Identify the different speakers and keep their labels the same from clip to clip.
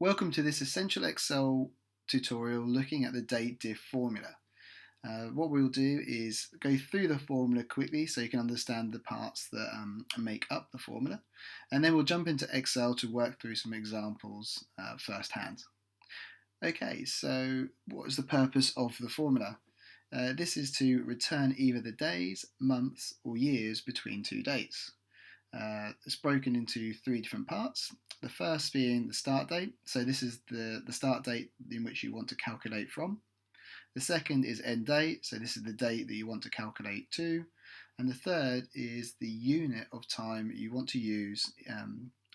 Speaker 1: Welcome to this Essential Excel tutorial looking at the date diff formula. What we'll do is go through the formula quickly so you can understand the parts that make up the formula, and then we'll jump into Excel to work through some examples firsthand. Okay, so what is the purpose of the formula? This is to return either the days, months, or years between two dates. It's broken into three different parts. The first being the start date, so this is the start date in which you want to calculate from. The second is end date, so this is the date that you want to calculate to. And the third is the unit of time you want to use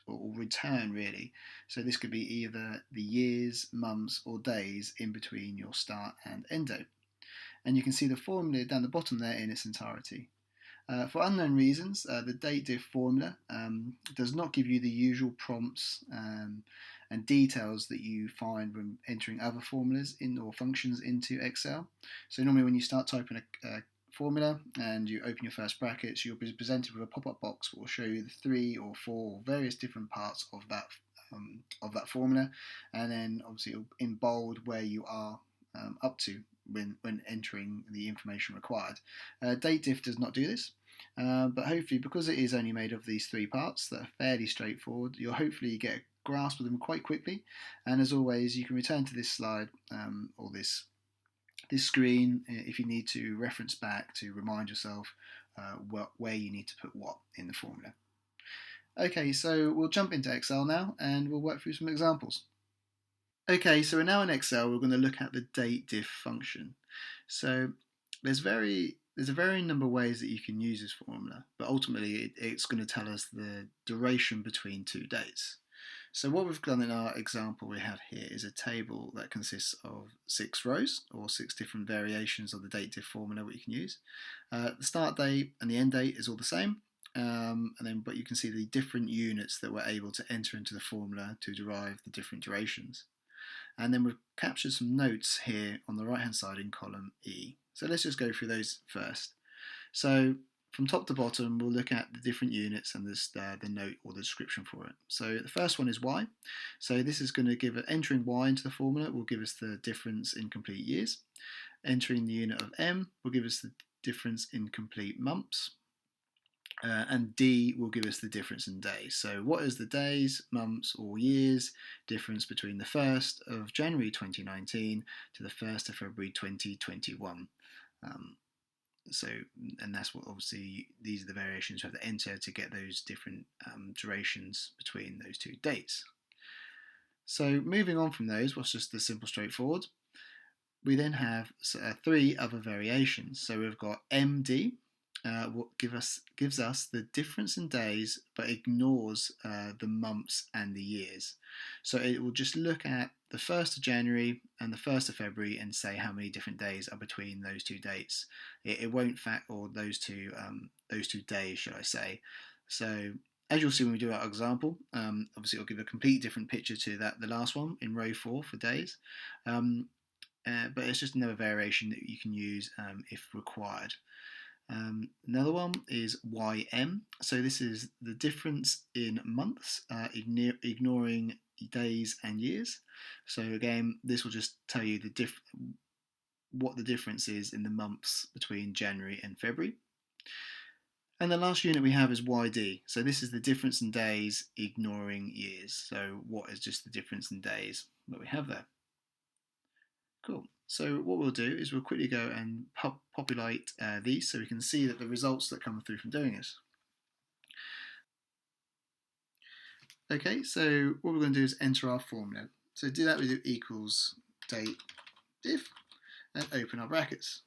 Speaker 1: or return really. So this could be either the years, months, or days in between your start and end date. And you can see the formula down the bottom there in its entirety. For unknown reasons, the date diff formula does not give you the usual prompts and details that you find when entering other formulas or functions into Excel. So normally when you start typing a formula and you open your first brackets, you'll be presented with a pop-up box that will show you the 3 or 4 or various different parts of that formula, and then obviously in bold where you are up to when entering the information required. Date diff does not do this, but hopefully because it is only made of these three parts that are fairly straightforward, you'll hopefully get a grasp of them quite quickly, and as always you can return to this slide or this screen if you need to reference back to remind yourself where you need to put what in the formula. Okay, so we'll jump into Excel now and we'll work through some examples. Okay, so we're now in Excel. We're going to look at the date diff function. So there's a varying number of ways that you can use this formula, but ultimately it's going to tell us the duration between two dates. So what we've done in our example we have here is a table that consists of 6 rows or 6 different variations of the date diff formula that you can use. The start date and the end date is all the same, but you can see the different units that we're able to enter into the formula to derive the different durations. And then we've captured some notes here on the right hand side in column E. So let's just go through those first. So from top to bottom we'll look at the different units and the note or the description for it. So the first one is Y. So this is going to give entering Y into the formula will give us the difference in complete years. Entering the unit of M will give us the difference in complete months. And D will give us the difference in days. So what is the days, months or years difference between the 1st of January 2019 to the 1st of February 2021? And that's what obviously these are the variations you have to enter to get those different durations between those two dates. So moving on from those, what's just the simple straightforward, we then have 3 other variations. So we've got MD, what gives us the difference in days but ignores the months and the years. So it will just look at the 1st of January and the 1st of February and say how many different days are between those two dates. It won't or those two days, should I say. So as you'll see when we do our example, obviously it'll give a completely different picture to the last one in row 4 for days. But it's just another variation that you can use if required. Another one is YM. So this is the difference in months, ignoring days and years. So again, this will just tell you what the difference is in the months between January and February. And the last unit we have is YD. So this is the difference in days ignoring years. So what is just the difference in days that we have there? Cool. So what we'll do is we'll quickly go and populate these so we can see that the results that come through from doing this. Okay, so what we're going to do is enter our formula. So to do that we do equals date diff and open our brackets.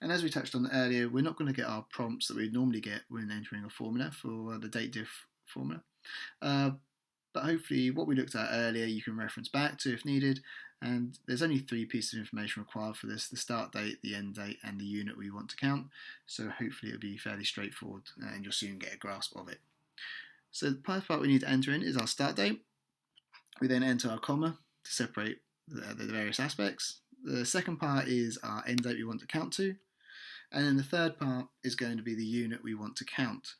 Speaker 1: And as we touched on earlier, we're not going to get our prompts that we normally get when entering a formula for the date diff formula. But hopefully what we looked at earlier you can reference back to if needed, and there's only 3 pieces of information required for this: the start date, the end date and the unit we want to count. So hopefully it'll be fairly straightforward and you'll soon get a grasp of it. So the first part we need to enter in is our start date. We then enter our comma to separate the various aspects. The second part is our end date we want to count to, and then the third part is going to be the unit we want to count.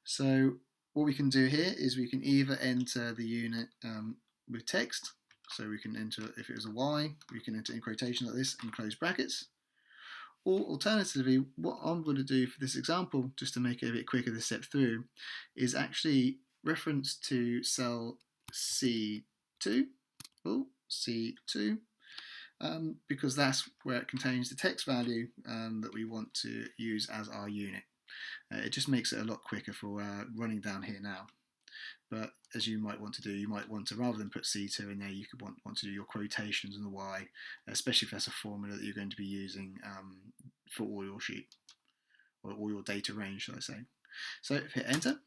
Speaker 1: So what we can do here is we can either enter the unit with text, So we can enter, if it was a y, we can enter in quotations like this in closed brackets. Or alternatively, what I'm going to do for this example, just to make it a bit quicker to step through, is actually reference to cell C2, C2, because that's where it contains the text value that we want to use as our unit. It just makes it a lot quicker for running down here now. But as you might want to do, you might want to, rather than put C2 in there, you could want to do your quotations on the Y, especially if that's a formula that you're going to be using for all your sheet, or all your data range, shall I say. So if I hit enter,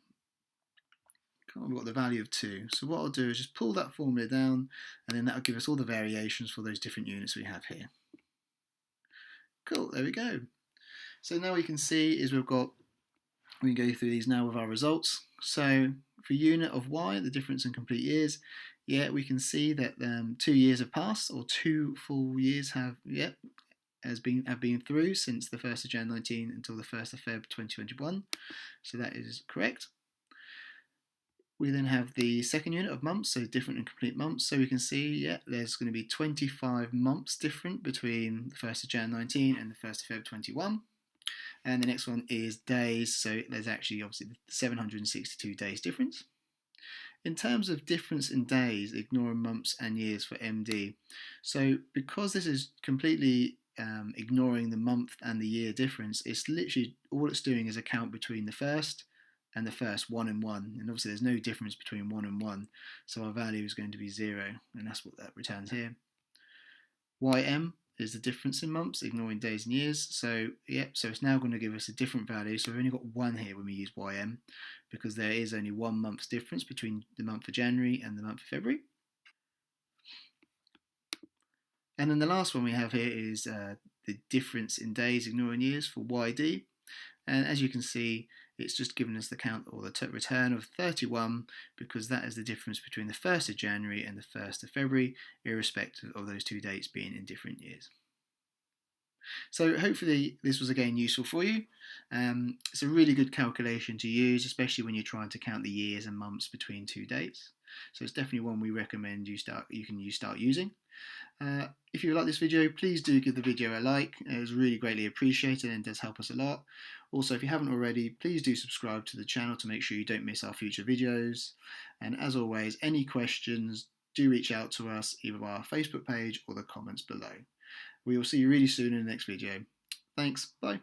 Speaker 1: we've got the value of 2. So what I'll do is just pull that formula down, and then that'll give us all the variations for those different units we have here. Cool, there we go. So now we can see is we can go through these now with our results. So for unit of Y, the difference in complete years, yeah, we can see that 2 years have passed, or 2 full years have been through since the 1st of Jan 19 until the 1st of Feb 2021. So that is correct. We then have the second unit of months, so different and complete months. So we can see, yeah, there's going to be 25 months different between the 1st of Jan 19 and the 1st of Feb 21. And the next one is days, so there's actually obviously 762 days difference. In terms of difference in days, ignoring months and years for MD, so because this is completely ignoring the month and the year difference, it's literally all it's doing is account between the first and the first, 1 and 1, and obviously there's no difference between 1 and 1, so our value is going to be 0, and that's what that returns here. YM is the difference in months, ignoring days and years. So so it's now going to give us a different value. So we've only got 1 here when we use YM, because there is only 1 month's difference between the month of January and the month of February. And then the last one we have here is the difference in days, ignoring years, for YD. And as you can see, it's just given us the count, or the return of 31, because that is the difference between the 1st of January and the 1st of February, irrespective of those 2 dates being in different years. So hopefully this was again useful for you. It's a really good calculation to use, especially when you're trying to count the years and months between 2 dates. So it's definitely one we recommend you start using. If you like this video, please do give the video a like. It was really greatly appreciated and does help us a lot. Also, if you haven't already, please do subscribe to the channel to make sure you don't miss our future videos. And as always, any questions, do reach out to us either via our Facebook page or the comments below. We will see you really soon in the next video. Thanks, bye.